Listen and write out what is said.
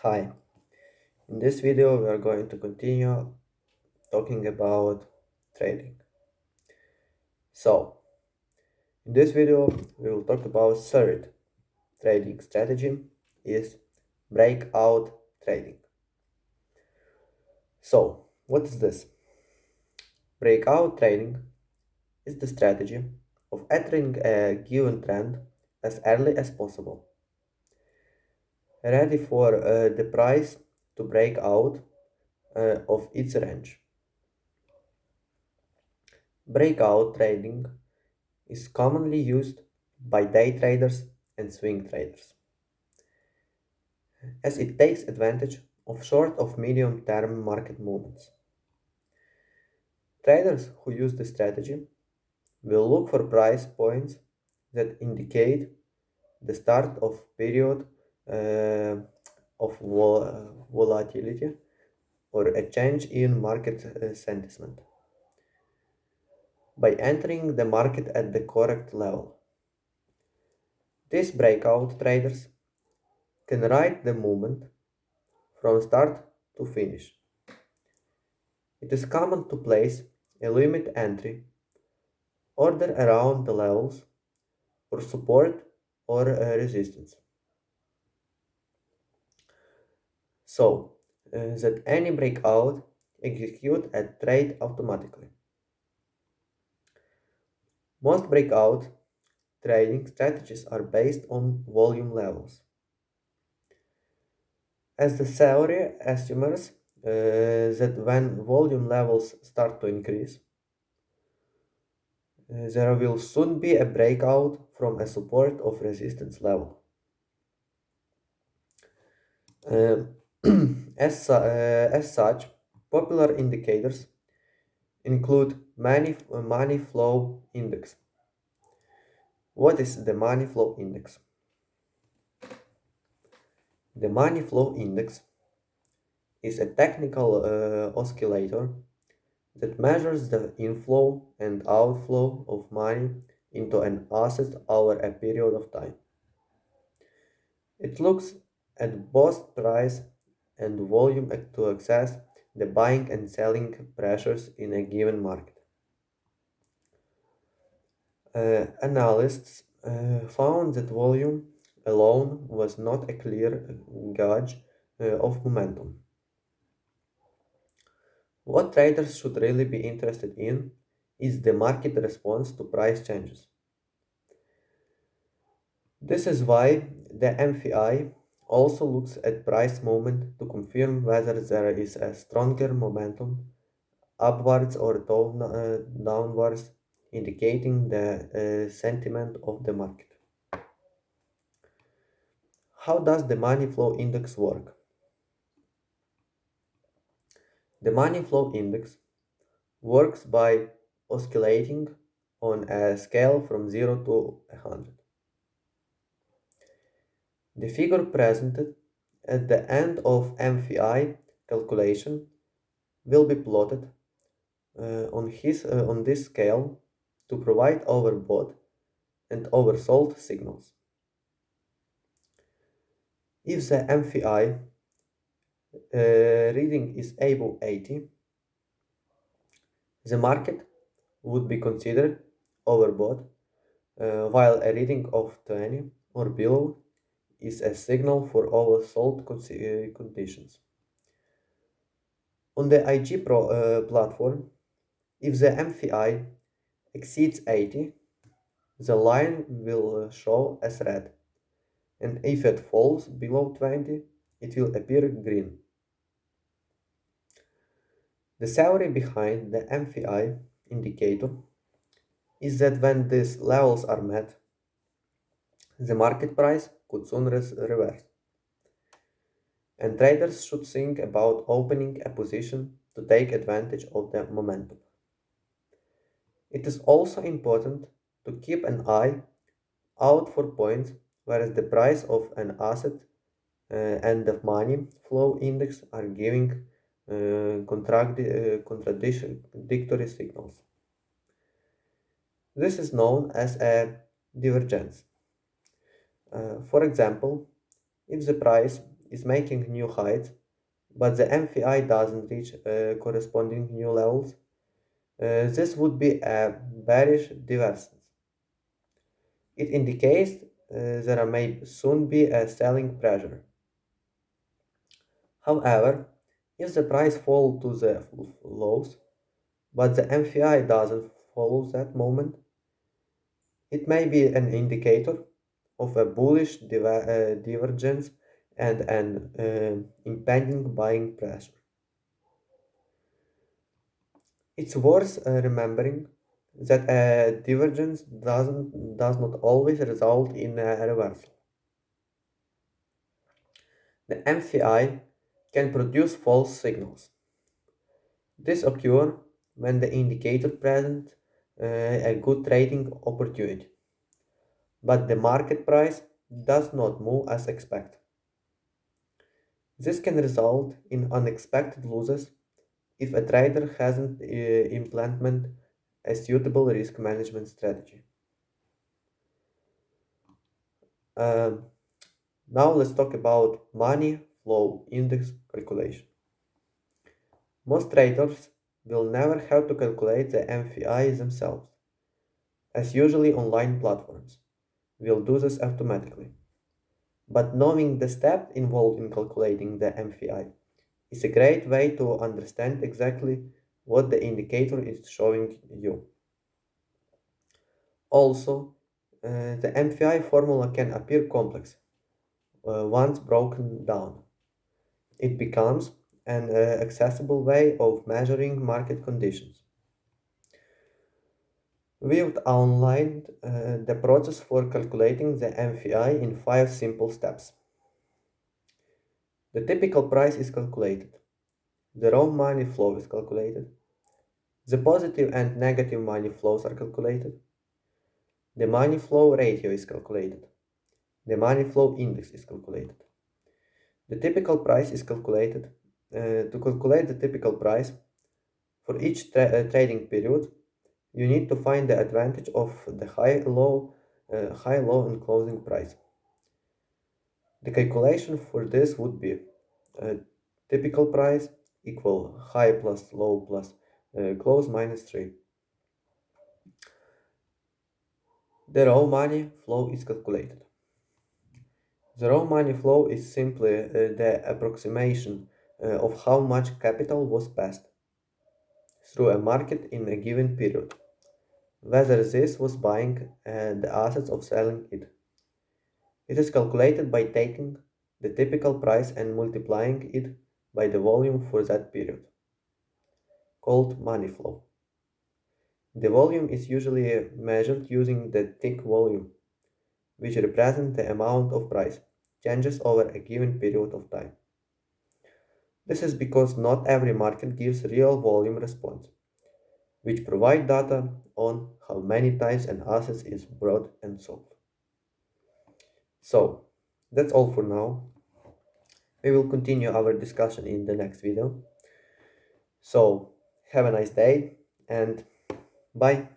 Hi, in this video we are going to continue talking about trading. So, in this video we will talk about third trading strategy is breakout trading. So, what is this? Breakout trading is the strategy of entering a given trend as early as possible, ready for the price to break out of its range. Breakout trading is commonly used by day traders and swing traders, as it takes advantage of short of medium term market movements. Traders who use this strategy will look for price points that indicate the start of period uh, of volatility or a change in market sentiment by entering the market at the correct level. These breakout traders can ride the movement from start to finish. It is common to place a limit entry order around the levels for support or resistance, so that any breakout execute a trade automatically. Most breakout trading strategies are based on volume levels, as the theory assumes that when volume levels start to increase, there will soon be a breakout from a support of resistance level. Uh, as such, popular indicators include money flow index. What is the money flow index? The money flow index is a technical oscillator that measures the inflow and outflow of money into an asset over a period of time. It looks at both price and volume to assess the buying and selling pressures in a given market. Analysts found that volume alone was not a clear gauge of momentum. What traders should really be interested in is the market response to price changes. This is why the MFI also looks at price movement to confirm whether there is a stronger momentum upwards or downwards, indicating the sentiment of the market. How does the money flow index work? The money flow index works by oscillating on a scale from 0 to 100. The figure presented at the end of MFI calculation will be plotted on this scale to provide overbought and oversold signals. If the MFI reading is above 80, the market would be considered overbought, while a reading of 20 or below is a signal for oversold conditions. On the IG platform, if the MFI exceeds 80, the line will show as red, and if it falls below 20, it will appear green. The theory behind the MFI indicator is that when these levels are met, the market price could soon reverse, and traders should think about opening a position to take advantage of the momentum. It is also important to keep an eye out for points where the price of an asset and the money flow index are giving contradictory signals. This is known as a divergence. For example, if the price is making new heights, but the MVI doesn't reach corresponding new levels, this would be a bearish divergence. It indicates there may soon be a selling pressure. However, if the price falls to the lows, but the MVI doesn't follow that moment, it may be an indicator of a bullish divergence and an impending buying pressure. It's worth remembering that a divergence does not always result in a reversal. The MVI can produce false signals. This occurs when the indicator presents a good trading opportunity, but the market price does not move as expected. This can result in unexpected losses if a trader hasn't implemented a suitable risk management strategy. Um, Now let's talk about money flow index calculation. Most traders will never have to calculate the MVI themselves, as usually online platforms will do this automatically. But knowing the steps involved in calculating the MVI is a great way to understand exactly what the indicator is showing you. Also, the MVI formula can appear complex once broken down. It becomes an accessible way of measuring market conditions. We've outlined the process for calculating the MVI in 5 simple steps. The typical price is calculated. The raw money flow is calculated. The positive and negative money flows are calculated. The money flow ratio is calculated. The money flow index is calculated. The typical price is calculated. To calculate the typical price for each trading period, you need to find the advantage of the high, low, and closing price. The calculation for this would be typical price equal high plus low plus close minus 3. The raw money flow is calculated. The raw money flow is simply the approximation of how much capital was passed through a market in a given period, whether this was buying the assets or selling it. It is calculated by taking the typical price and multiplying it by the volume for that period, called money flow. The volume is usually measured using the tick volume, which represents the amount of price changes over a given period of time. This is because not every market gives real volume response, which provide data on how many times an asset is bought and sold. So, that's all for now. We will continue our discussion in the next video. So, have a nice day and bye.